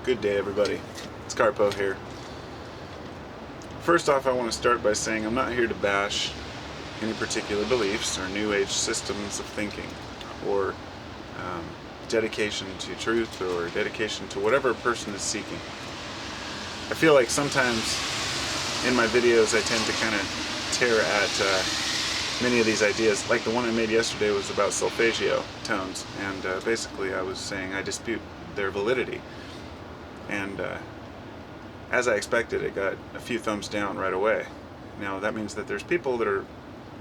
Good day, everybody. It's Carpo here. First off, I want to start by saying I'm not here to bash any particular beliefs or New Age systems of thinking or dedication to truth or dedication to whatever a person is seeking. I feel like sometimes in my videos I tend to kind of tear at many of these ideas. Like the one I made yesterday was about solfeggio tones, and basically I was saying I dispute their validity. And as I expected, it got a few thumbs down right away. Now that means that there's people that are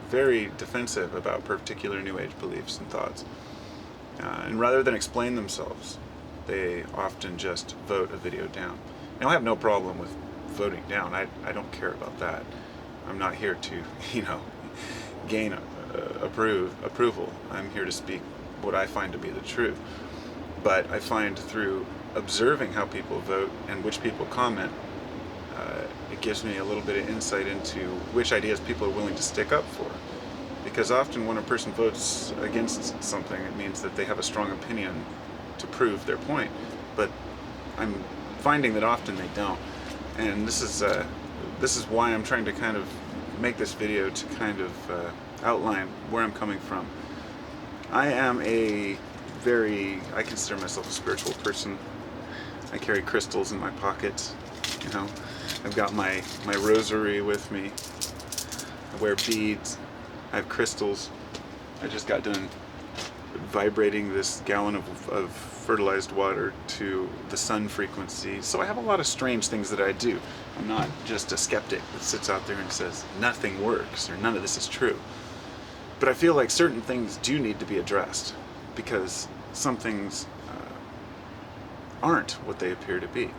very defensive about particular New Age beliefs and thoughts. And rather than explain themselves, they often just vote a video down. Now I have no problem with voting down. I don't care about that. I'm not here to, gain approval. I'm here to speak what I find to be the truth. But I find through observing how people vote and which people comment, it gives me a little bit of insight into which ideas people are willing to stick up for. Because often when a person votes against something, it means that they have a strong opinion to prove their point. But I'm finding that often they don't. And this is why I'm trying to kind of make this video to kind of outline where I'm coming from. I am I consider myself a spiritual person. I carry crystals in my pockets, I've got my rosary with me. I wear beads. I have crystals. I just got done vibrating this gallon of fertilized water to the sun frequency. So I have a lot of strange things that I do. I'm not just a skeptic that sits out there and says nothing works or none of this is true. But I feel like certain things do need to be addressed because some things aren't what they appear to be.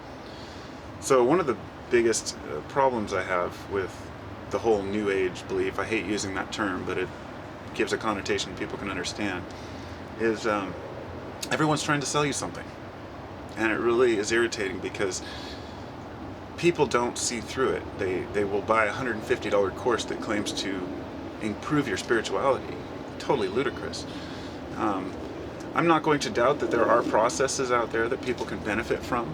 So one of the biggest problems I have with the whole New Age belief, I hate using that term, but it gives a connotation people can understand, is everyone's trying to sell you something. And it really is irritating because people don't see through it. They will buy a $150 course that claims to improve your spirituality. Totally ludicrous. I'm not going to doubt that there are processes out there that people can benefit from.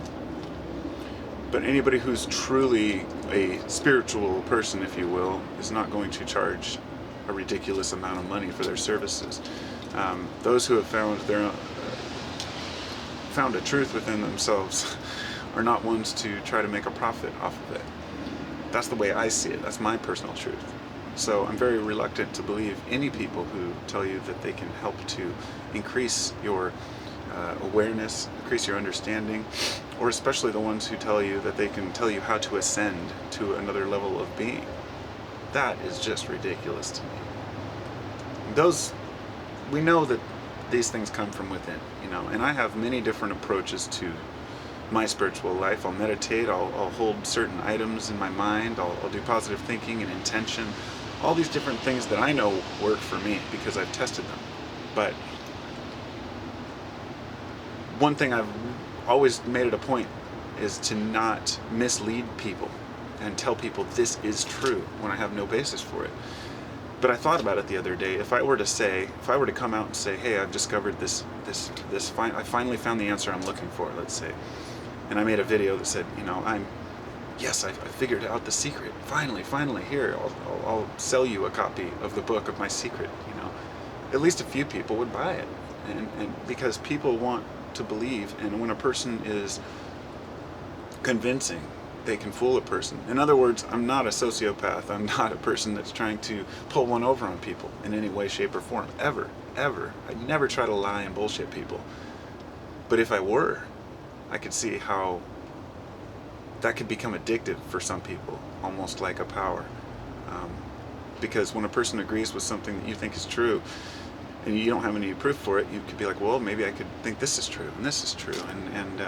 But anybody who's truly a spiritual person, if you will, is not going to charge a ridiculous amount of money for their services. Those who have found a truth within themselves are not ones to try to make a profit off of it. That's the way I see it. That's my personal truth. So I'm very reluctant to believe any people who tell you that they can help to increase your awareness, increase your understanding, or especially the ones who tell you that they can tell you how to ascend to another level of being. That is just ridiculous to me. We know that these things come from within, and I have many different approaches to my spiritual life. I'll meditate, I'll hold certain items in my mind, I'll do positive thinking and intention, all these different things that I know work for me because I've tested them. But one thing I've always made it a point is to not mislead people and tell people this is true when I have no basis for it. But I thought about it the other day. If I were to come out and say, hey, I've discovered I finally found the answer I'm looking for, let's say, and I made a video that said, I figured out the secret. Finally, here, I'll sell you a copy of the book of my secret. At least a few people would buy it, and because people want to believe, and when a person is convincing, they can fool a person. In other words, I'm not a sociopath. I'm not a person that's trying to pull one over on people in any way, shape, or form. Ever. I never try to lie and bullshit people. But if I were, I could see how that could become addictive for some people, almost like a power. Because when a person agrees with something that you think is true, and you don't have any proof for it, you could be like, well, maybe I could think this is true, and this is true, and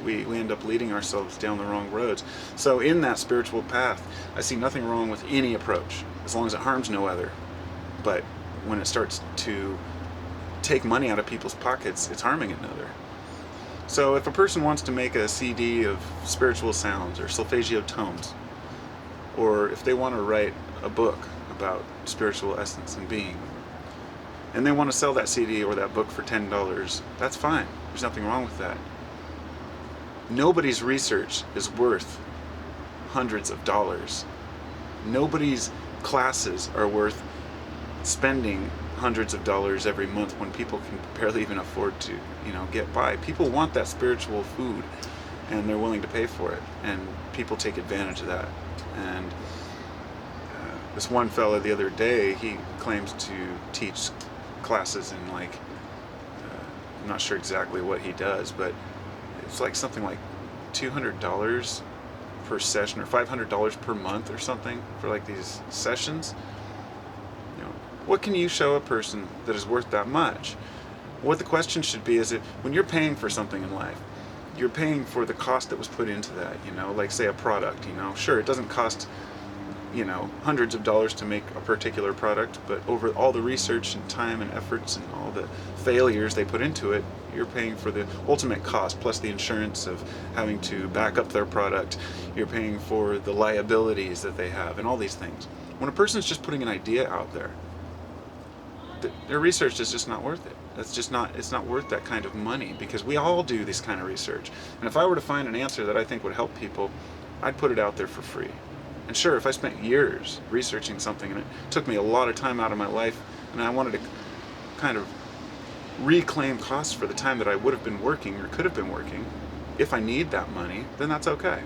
we end up leading ourselves down the wrong roads. So in that spiritual path, I see nothing wrong with any approach, as long as it harms no other. But when it starts to take money out of people's pockets, it's harming another. So if a person wants to make a CD of spiritual sounds or solfeggio tones, or if they want to write a book about spiritual essence and being, and they want to sell that CD or that book for $10, that's fine. There's nothing wrong with that. Nobody's research is worth hundreds of dollars. Nobody's classes are worth spending hundreds of dollars every month when people can barely even afford to, get by. People want that spiritual food, and they're willing to pay for it, and people take advantage of that. And this one fella the other day, he claims to teach classes in I'm not sure exactly what he does, but it's like something like $200 per session or $500 per month or something for like these sessions. What can you show a person that is worth that much? What the question should be is, when you're paying for something in life, you're paying for the cost that was put into that, like say a product, sure, it doesn't cost, hundreds of dollars to make a particular product, but over all the research and time and efforts and all the failures they put into it, you're paying for the ultimate cost, plus the insurance of having to back up their product. You're paying for the liabilities that they have and all these things. When a person's just putting an idea out there, their research is just not worth it. It's not worth that kind of money, because we all do this kind of research. And if I were to find an answer that I think would help people, I'd put it out there for free. And sure, if I spent years researching something and it took me a lot of time out of my life, and I wanted to kind of reclaim costs for the time that I would have been working or could have been working, if I need that money, then that's okay.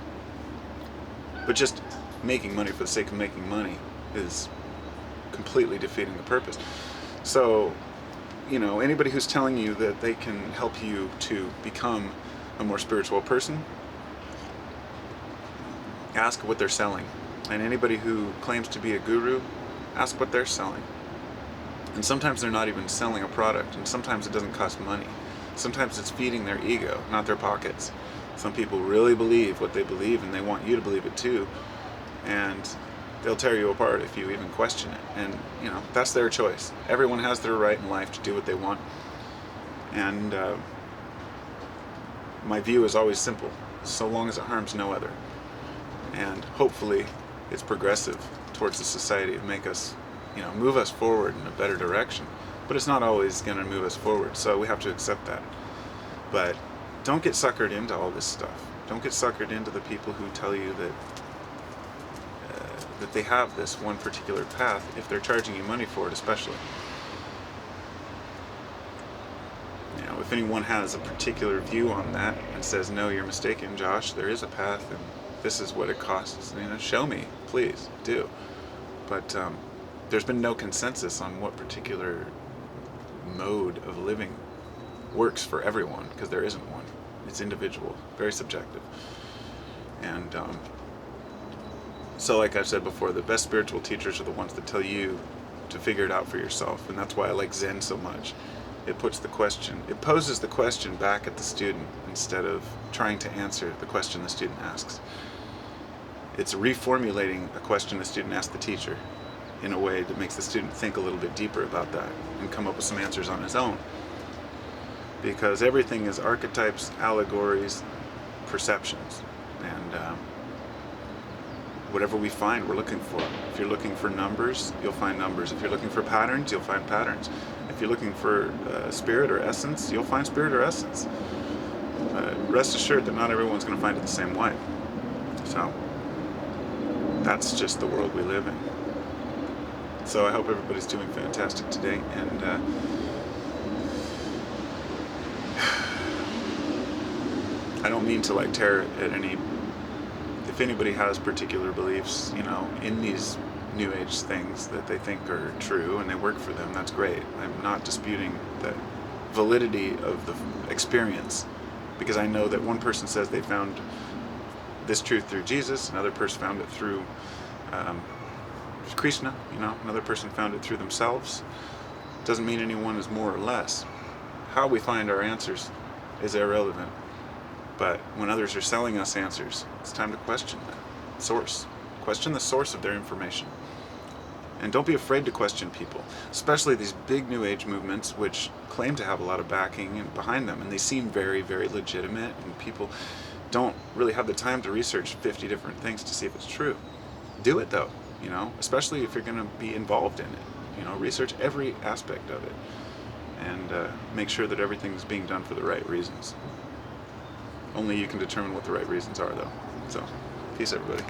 But just making money for the sake of making money is completely defeating the purpose. So, anybody who's telling you that they can help you to become a more spiritual person, ask what they're selling. And anybody who claims to be a guru, ask what they're selling. And sometimes they're not even selling a product, and sometimes it doesn't cost money. Sometimes it's feeding their ego, not their pockets. Some people really believe what they believe, and they want you to believe it too. And they'll tear you apart if you even question it. And, that's their choice. Everyone has their right in life to do what they want. And my view is always simple, so long as it harms no other. And hopefully it's progressive towards the society to make us, move us forward in a better direction. But it's not always going to move us forward, so we have to accept that. But don't get suckered into all this stuff. Don't get suckered into the people who tell you that they have this one particular path, if they're charging you money for it especially. If anyone has a particular view on that and says, no, you're mistaken, Josh, there is a path and this is what it costs, show me, please, do. But there's been no consensus on what particular mode of living works for everyone, because there isn't one. It's individual, very subjective. And so like I've said before, the best spiritual teachers are the ones that tell you to figure it out for yourself. And that's why I like Zen so much. It poses the question back at the student instead of trying to answer the question the student asks. It's reformulating a question the student asks the teacher in a way that makes the student think a little bit deeper about that and come up with some answers on his own. Because everything is archetypes, allegories, perceptions. And whatever we find, we're looking for. If you're looking for numbers, you'll find numbers. If you're looking for patterns, you'll find patterns. If you're looking for spirit or essence, you'll find spirit or essence. Rest assured that not everyone's going to find it the same way. So, that's just the world we live in. So I hope everybody's doing fantastic today, and I don't mean to tear at any. If anybody has particular beliefs, in these New Age things that they think are true and they work for them, that's great. I'm not disputing the validity of the experience, because I know that one person says they found this truth through Jesus, another person found it through Krishna, another person found it through themselves. Doesn't mean anyone is more or less. How we find our answers is irrelevant. But when others are selling us answers, it's time to question that source. Question the source of their information. And don't be afraid to question people, especially these big New Age movements which claim to have a lot of backing and behind them, and they seem very, very legitimate, and people don't really have the time to research 50 different things to see if it's true. Do it though, especially if you're going to be involved in it. Research every aspect of it, and make sure that everything's being done for the right reasons. Only you can determine what the right reasons are, though. So, peace, everybody.